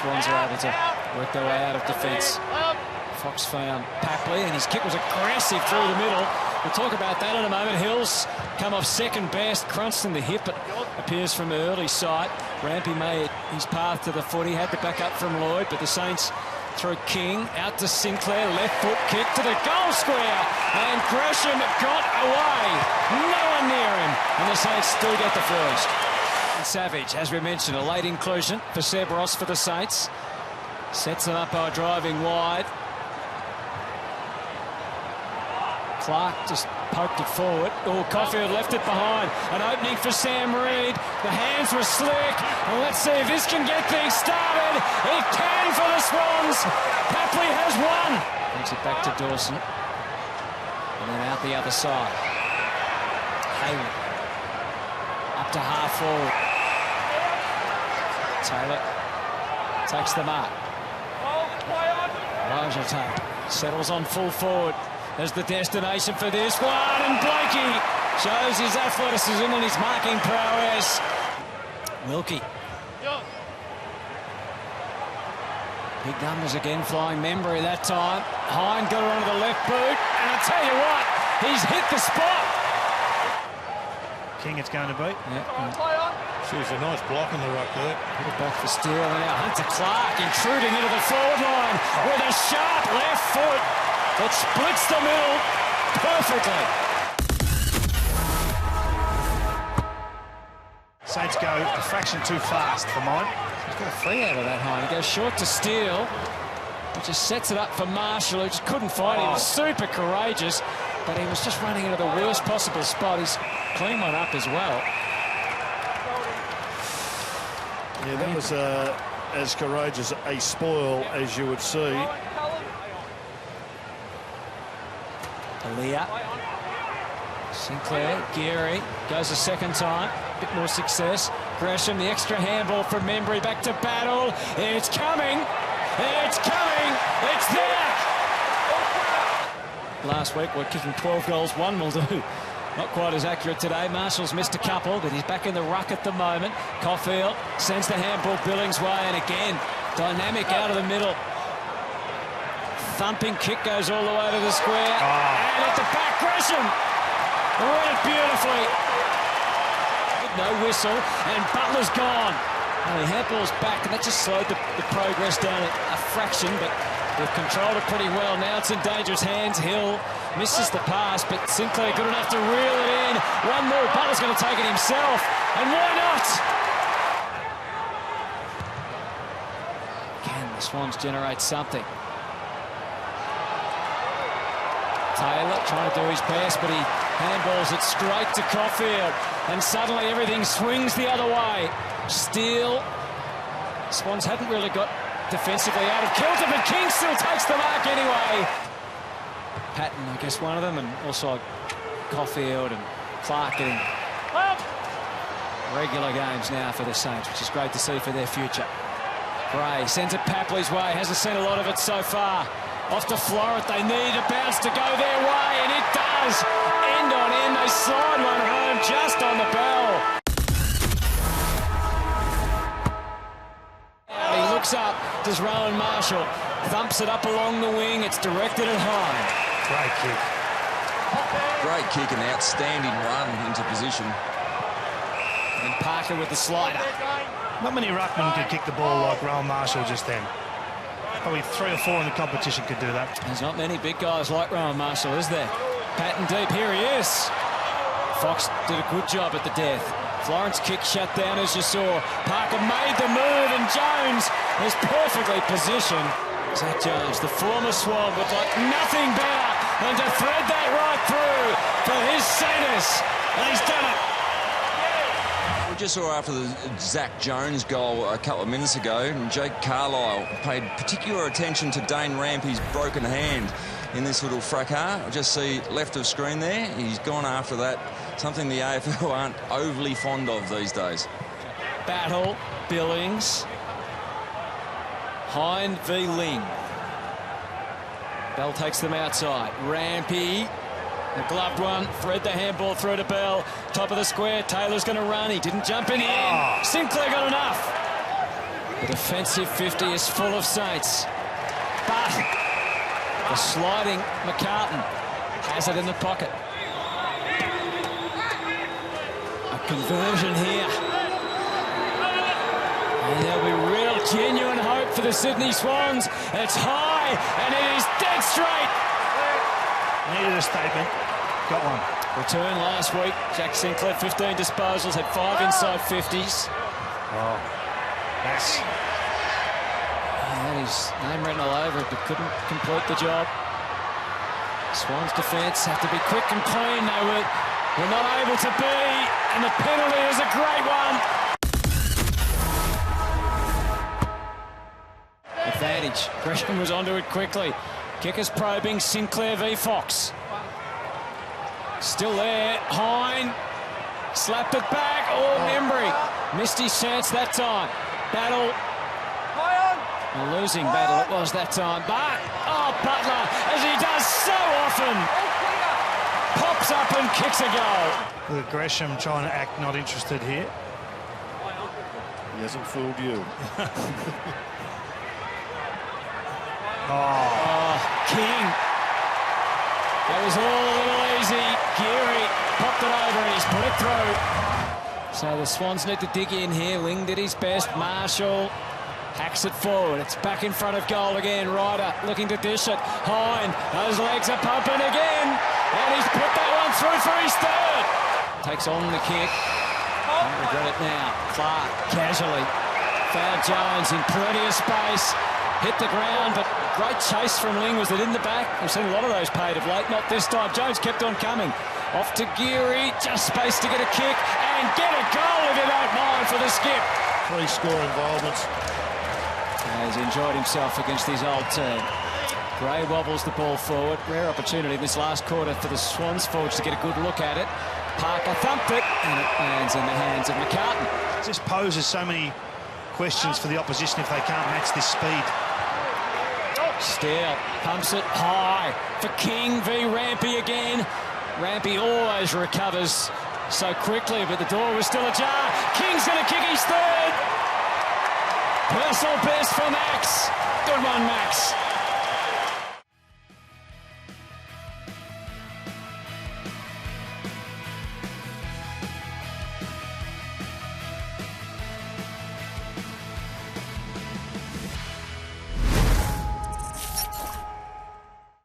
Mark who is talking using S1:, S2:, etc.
S1: Swans are able to work their way out of defence. Fox found Papley, and his kick was aggressive through the middle. We'll talk about that in a moment. Hills come off second best, crunched in the hip. It appears from early sight. Rampy made his path to the footy, had the back up from Lloyd, but the Saints through King, out to Sinclair, left foot kick to the goal square, and Gresham got away. No one near him, and the Saints still get the first. And Savage, as we mentioned, a late inclusion for Seb Ross for the Saints. Sets them up by driving wide. Clark just poked it forward. Oh, Caulfield left it behind. An opening for Sam Reid. The hands were slick. And let's see if this can get things started. It can for the Swans. Papley has won. Brings it back to Dawson. And then out the other side. Hayward. Up to half forward. Taylor takes the mark. Rajata settles on full forward. As the destination for this one, and Blakey shows his athleticism and his marking prowess. Wilkie. Big numbers again, flying memory that time. Hine got her onto the left boot, and I tell you what, he's hit the spot.
S2: King it's going to be.
S3: She was a nice block in the ruck there.
S1: Put it back for Steele, and now Hunter Clark intruding into the forward line with a sharp left foot. It splits the middle perfectly.
S2: Saints go a fraction too fast for mine.
S1: He's got a free out of that high. He goes short to Steele, who just sets it up for Marshall, who just couldn't find him. He was super courageous, but he was just running into the worst possible spot. He's cleaned one up as well.
S3: Yeah, that was as courageous a spoil as you would see.
S1: Aaliyah. Sinclair, Geary goes a second time, a bit more success. Gresham, the extra handball from Membry, back to Battle. It's coming, it's coming, it's there! Last week we're kicking 12 goals, one will do. Not quite as accurate today. Marshall's missed a couple, but he's back in the ruck at the moment. Caulfield sends the handball Billings' way, and again, dynamic out of the middle. Thumping kick goes all the way to the square. And at the back, Gresham read it beautifully. No whistle, and Butler's gone. And the handball's back, and that just slowed the progress down a fraction, but they've controlled it pretty well. Now it's in dangerous hands. Hill misses the pass, but Sinclair good enough to reel it in. One more, Butler's going to take it himself, and why not? Can the Swans generate something? Taylor trying to do his best, but he handballs it straight to Caulfield, and suddenly everything swings the other way. Steele. Swans hadn't really got defensively out of kilter, but King still takes the mark anyway. Patton, I guess, one of them, and also Caulfield and Clark getting regular games now for the Saints, which is great to see for their future. Gray sends it Papley's way, hasn't seen a lot of it so far. Off to Florent, they need a bounce to go their way, and it does. End on end, they slide one home just on the bell. Now he looks up, does Rowan Marshall, thumps it up along the wing, it's directed at Hine.
S2: Great kick.
S4: Great kick and outstanding run into position.
S1: And Parker with the slider.
S2: Not many ruckmen could kick the ball like Rowan Marshall just then. Probably 3 or 4 in the competition could do that.
S1: There's not many big guys like Rowan Marshall, is there? Patton deep, here he is. Fox did a good job at the death. Florence kick shut down, as you saw. Parker made the move, and Jones is perfectly positioned. Zach Jones, the former Swan, would like nothing better than to thread that right through for his Saints, and he's done it.
S4: We just saw after the Zach Jones goal a couple of minutes ago, and Jake Carlisle paid particular attention to Dane Rampy's broken hand in this little fracas. I just see left of screen there. He's gone after that, something the AFL aren't overly fond of these days.
S1: Battle, Billings. Hine v. Ling. Bell takes them outside. Rampy. The gloved one, thread the handball through to Bell. Top of the square, Taylor's going to run. He didn't jump in the end. Sinclair got enough. The defensive 50 is full of Saints. But the sliding McCartan has it in the pocket. A conversion here. And there'll be real genuine hope for the Sydney Swans. It's high and it is dead straight.
S2: Needed a statement. Got one.
S1: Return last week. Jack Sinclair, 15 disposals, had 5 inside 50s.
S2: Oh, that's...
S1: That is name written all over it, but couldn't complete the job. Swans defence have to be quick and clean. They were not able to be, and the penalty is a great one. Advantage. Gresham was onto it quickly. Kickers probing. Sinclair v Fox. Still there. Hine slapped it back. Oh, Membry missed his chance that time. Battle. A losing battle it was that time. But, oh, Butler, as he does so often, pops up and kicks a goal.
S2: With Gresham trying to act not interested here.
S3: He hasn't fooled you.
S1: Oh, King. That was all a little easy. Geary popped it over and he's put it through. So the Swans need to dig in here. Ling did his best. Marshall hacks it forward. It's back in front of goal again. Ryder looking to dish it. Hine, those legs are pumping again. And he's put that one through for his third. Takes on the kick. Don't regret it now. Clark casually found Jones in plenty of space. Hit the ground, but great chase from Ling. Was it in the back? We've seen a lot of those paid of late. Not this time. Jones kept on coming. Off to Geary. Just space to get a kick and get a goal if you don't mind for the skip.
S3: 3 score involvements.
S1: He's enjoyed himself against his old team. Gray wobbles the ball forward. Rare opportunity this last quarter for the Swans forwards to get a good look at it. Parker thumped it, and it lands in the hands of McCartan.
S2: It just poses so many questions for the opposition if they can't match this speed.
S1: Steele pumps it high for King v Rampy again. Rampy always recovers so quickly, but the door was still ajar. King's going to kick his third. Personal best for Max. Good one, Max.